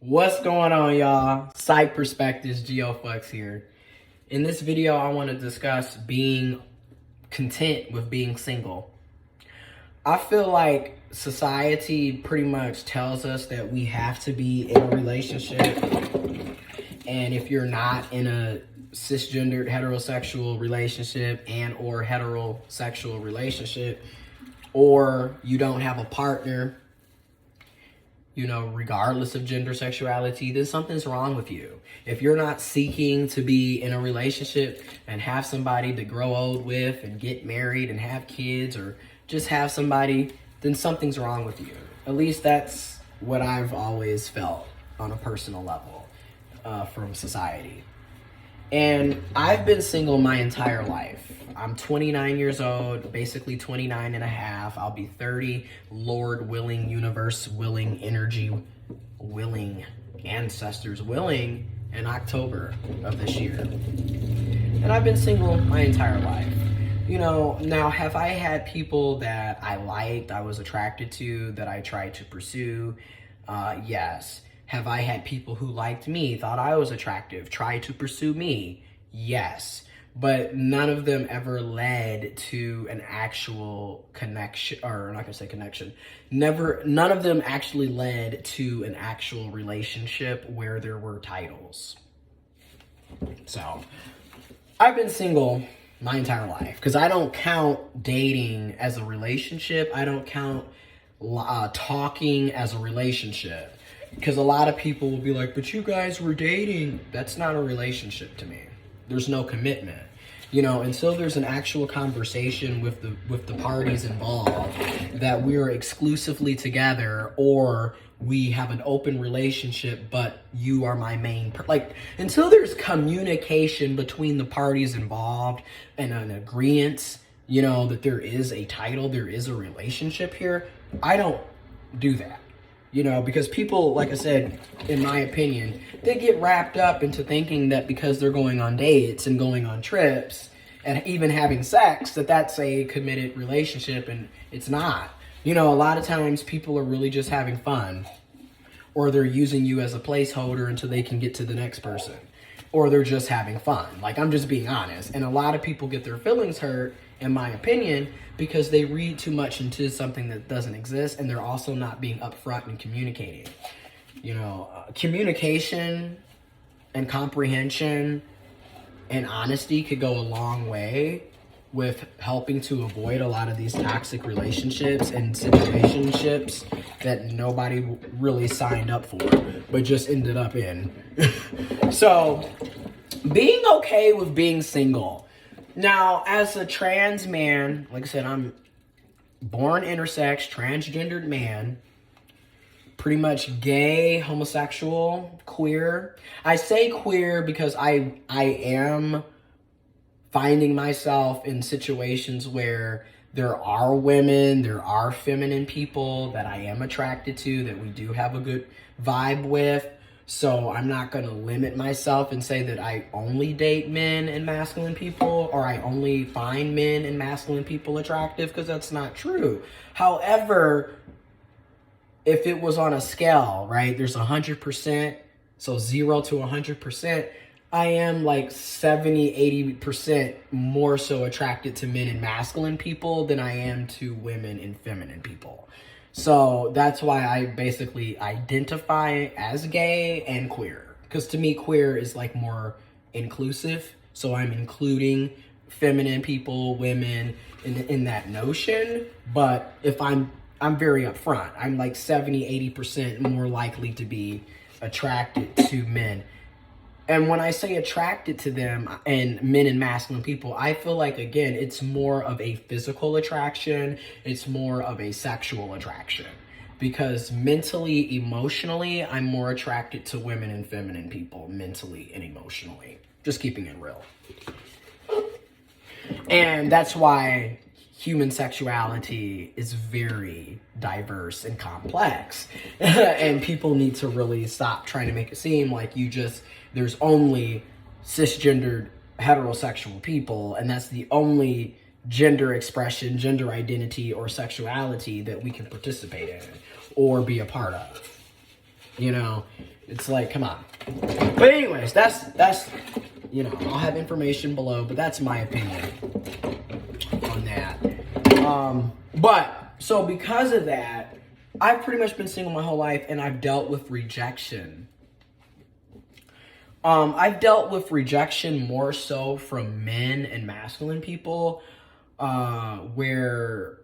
What's going on, y'all? Side Perspectives, GeoFlux here. In this video, I want to discuss being content with being single. I feel like society pretty much tells us that we have to be in a relationship. And if you're not in a cisgendered heterosexual relationship and or heterosexual relationship, or you don't have a partner, regardless of gender, sexuality, then something's wrong with you. If you're not seeking to be in a relationship and have somebody to grow old with and get married and have kids, or just have somebody, then something's wrong with you. At least that's what I've always felt on a personal level from society. And I've been single my entire life. I'm 29 years old, basically 29 and a half. I'll be 30, Lord willing, universe willing, energy willing, ancestors willing, in October of this year. And I've been single my entire life. Now have I had people that I liked, I was attracted to, that I tried to pursue? Yes. Have I had people who liked me, thought I was attractive, tried to pursue me? Yes. But none of them ever led to an actual connection, or I'm not gonna say connection. None of them actually led to an actual relationship where there were titles. So, I've been single my entire life because I don't count dating as a relationship. I don't count talking as a relationship. Because a lot of people will be like, but you guys were dating. That's not a relationship to me. There's no commitment. Until there's an actual conversation with the parties involved that we're exclusively together, or we have an open relationship, but you are my main until there's communication between the parties involved and an agreement, that there is a title, there is a relationship here, I don't do that. Because people, like I said, in my opinion, they get wrapped up into thinking that because they're going on dates and going on trips and even having sex, that's a committed relationship, and it's not. A lot of times people are really just having fun, or they're using you as a placeholder until they can get to the next person, or they're just having fun. I'm just being honest. And a lot of people get their feelings hurt, in my opinion, because they read too much into something that doesn't exist, and they're also not being upfront and communicating. Communication and comprehension and honesty could go a long way with helping to avoid a lot of these toxic relationships and situationships that nobody really signed up for, but just ended up in. So, being okay with being single. Now, as a trans man, like I said, I'm born intersex, transgendered man, pretty much gay, homosexual, queer. I say queer because I am finding myself in situations where there are women, there are feminine people that I am attracted to, that we do have a good vibe with. So I'm not going to limit myself and say that I only date men and masculine people, or I only find men and masculine people attractive, because that's not true. However, if it was on a scale, right, there's 100%, so 0 to 100%, I am like 70, 80% more so attracted to men and masculine people than I am to women and feminine people. So that's why I basically identify as gay and queer. Because to me, queer is more inclusive. So I'm including feminine people, women in that notion. But if I'm very upfront. I'm 70, 80% more likely to be attracted to men. And when I say attracted to them and men and masculine people, I feel like, again, it's more of a physical attraction. It's more of a sexual attraction. Because mentally, emotionally, I'm more attracted to women and feminine people, mentally and emotionally. Just keeping it real. And that's why human sexuality is very diverse and complex. And people need to really stop trying to make it seem like there's only cisgendered heterosexual people, and that's the only gender expression, gender identity, or sexuality that we can participate in or be a part of. It's like, come on. But anyways, that's you know, I'll have information below, but that's my opinion on that. But so because of that, I've pretty much been single my whole life, and I've dealt with rejection. I've dealt with rejection more so from men and masculine people, where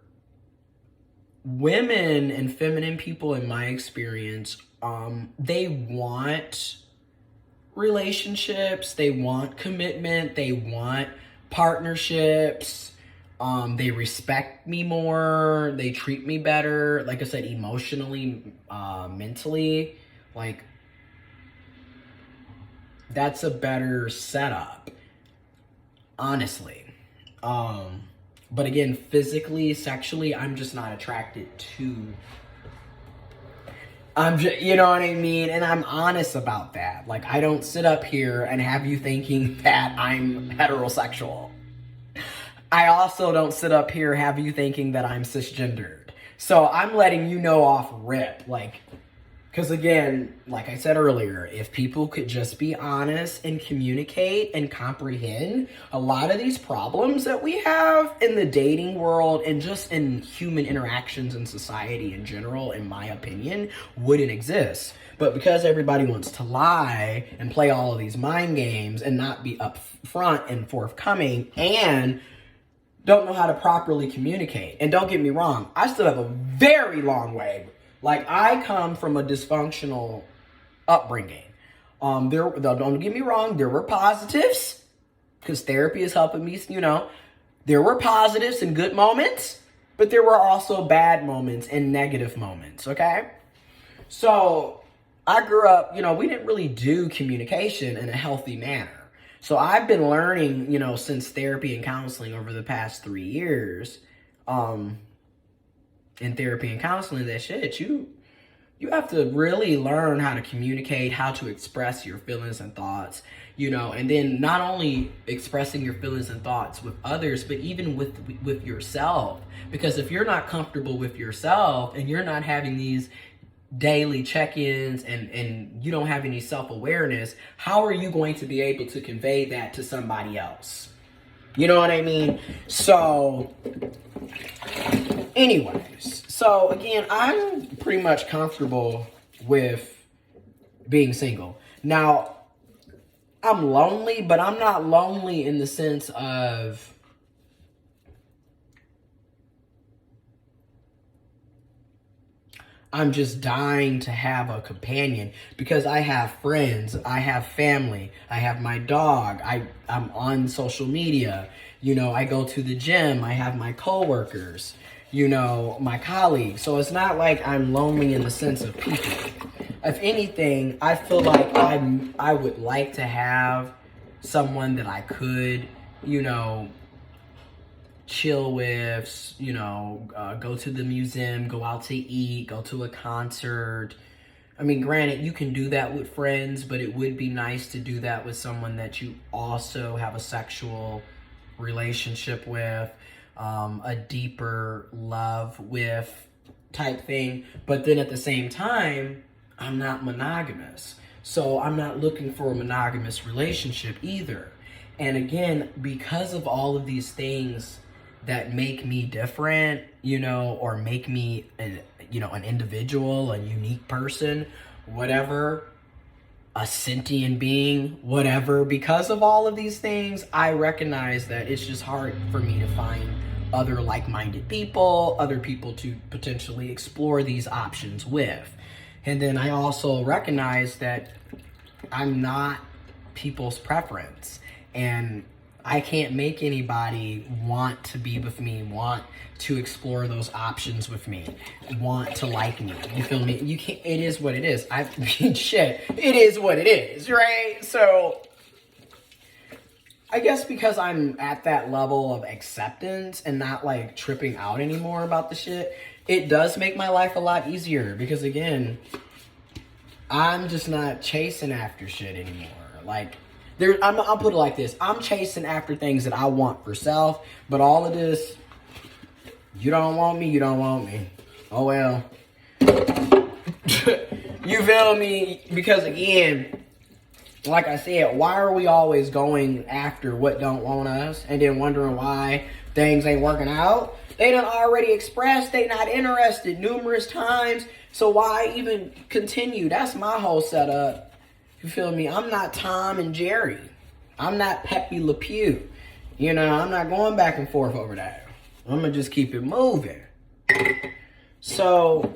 women and feminine people, in my experience, they want relationships, they want commitment, they want partnerships, they respect me more, they treat me better, like I said, emotionally, mentally, like, that's a better setup, honestly. But again, physically, sexually, I'm just not attracted to. You know what I mean? And I'm honest about that. Like, I don't sit up here and have you thinking that I'm heterosexual. I also don't sit up here have you thinking that I'm cisgendered. So I'm letting you know off rip, like, because again, like I said earlier, if people could just be honest and communicate and comprehend, a lot of these problems that we have in the dating world and just in human interactions in society in general, in my opinion, wouldn't exist. But because everybody wants to lie and play all of these mind games and not be upfront and forthcoming and don't know how to properly communicate. And don't get me wrong, I still have a very long way. Like, I come from a dysfunctional upbringing. Don't get me wrong, there were positives, because therapy is helping me, you know. There were positives and good moments, but there were also bad moments and negative moments, okay? So, I grew up, you know, we didn't really do communication in a healthy manner. So, I've been learning, you know, since therapy and counseling over the past 3 years, in therapy and counseling, that shit, you have to really learn how to communicate, how to express your feelings and thoughts, you know, and then not only expressing your feelings and thoughts with others, but even with yourself. Because if you're not comfortable with yourself and you're not having these daily check-ins and you don't have any self-awareness, how are you going to be able to convey that to somebody else? You know what I mean? So anyways, so again, I'm pretty much comfortable with being single. Now, I'm lonely, but I'm not lonely in the sense of I'm just dying to have a companion, because I have friends, I have family, I have my dog, I'm on social media, you know, I go to the gym, I have my coworkers, you know, my colleagues. So it's not like I'm lonely in the sense of people. If anything, I feel like I would like to have someone that I could, you know, chill with, you know, go to the museum, go out to eat, go to a concert. I mean, granted, you can do that with friends, but it would be nice to do that with someone that you also have a sexual relationship with, a deeper love with type thing. But then at the same time, I'm not monogamous. So I'm not looking for a monogamous relationship either. And again, because of all of these things that make me different, you know, or make me, an individual, a unique person, whatever, a sentient being, whatever, because of all of these things, I recognize that it's just hard for me to find other like-minded people, other people to potentially explore these options with. And then I also recognize that I'm not people's preference, and I can't make anybody want to be with me, want to explore those options with me, want to like me. You feel me? You can't. It is what it is. I mean, shit. It is what it is, right? So I guess because I'm at that level of acceptance and not like tripping out anymore about the shit, it does make my life a lot easier, because again, I'm just not chasing after shit anymore. Like, I'll put it like this. I'm chasing after things that I want for self, but all of this, you don't want me, you don't want me. Oh well. You You feel me? Because again, like I said, why are we always going after what don't want us and then wondering why things ain't working out? They done already expressed they not interested numerous times. So why even continue? That's my whole setup. You feel me? I'm not Tom and Jerry. I'm not Pepe Le Pew. You know, I'm not going back and forth over that. I'm going to just keep it moving. So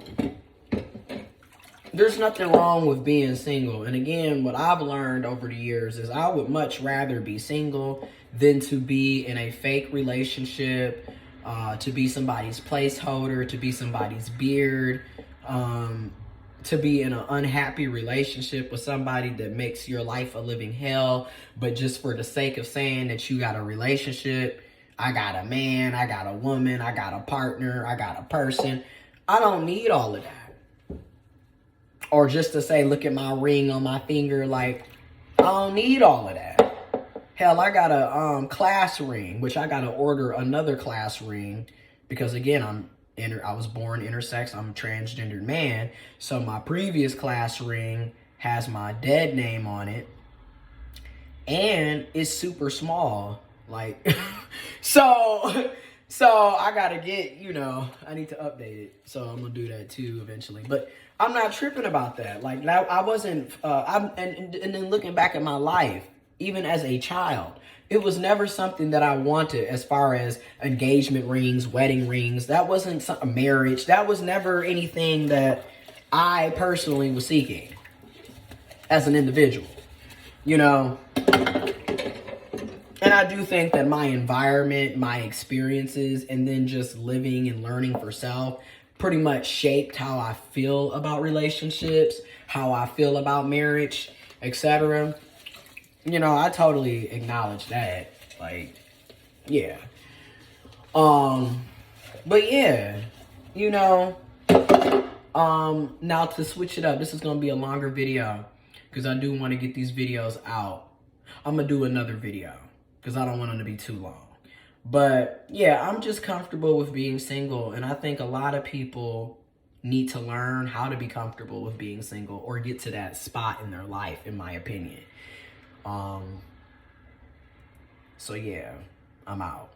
there's nothing wrong with being single. And again, what I've learned over the years is I would much rather be single than to be in a fake relationship, to be somebody's placeholder, to be somebody's beard, to be in an unhappy relationship with somebody that makes your life a living hell, but just for the sake of saying that you got a relationship, I got a man, I got a woman, I got a partner, I got a person. I don't need all of that. Or just to say, look at my ring on my finger, like, I don't need all of that. Hell, I got a class ring, which I got to order another class ring because, again, I was born intersex. I'm a transgendered man. So my previous class ring has my dead name on it. And it's super small. Like, so I got to get, you know, I need to update it. So I'm going to do that too eventually. But I'm not tripping about that. Like, I wasn't, and then looking back at my life, even as a child, it was never something that I wanted as far as engagement rings, wedding rings. That wasn't a marriage. That was never anything that I personally was seeking as an individual, you know? And I do think that my environment, my experiences, and then just living and learning for self pretty much shaped how I feel about relationships, how I feel about marriage, etc. You know, I totally acknowledge that. Like, yeah. But yeah, you know, now to switch it up, this is going to be a longer video because I do want to get these videos out. I'm going to do another video because I don't want them to be too long. But yeah, I'm just comfortable with being single. And I think a lot of people need to learn how to be comfortable with being single or get to that spot in their life, in my opinion. So yeah, I'm out.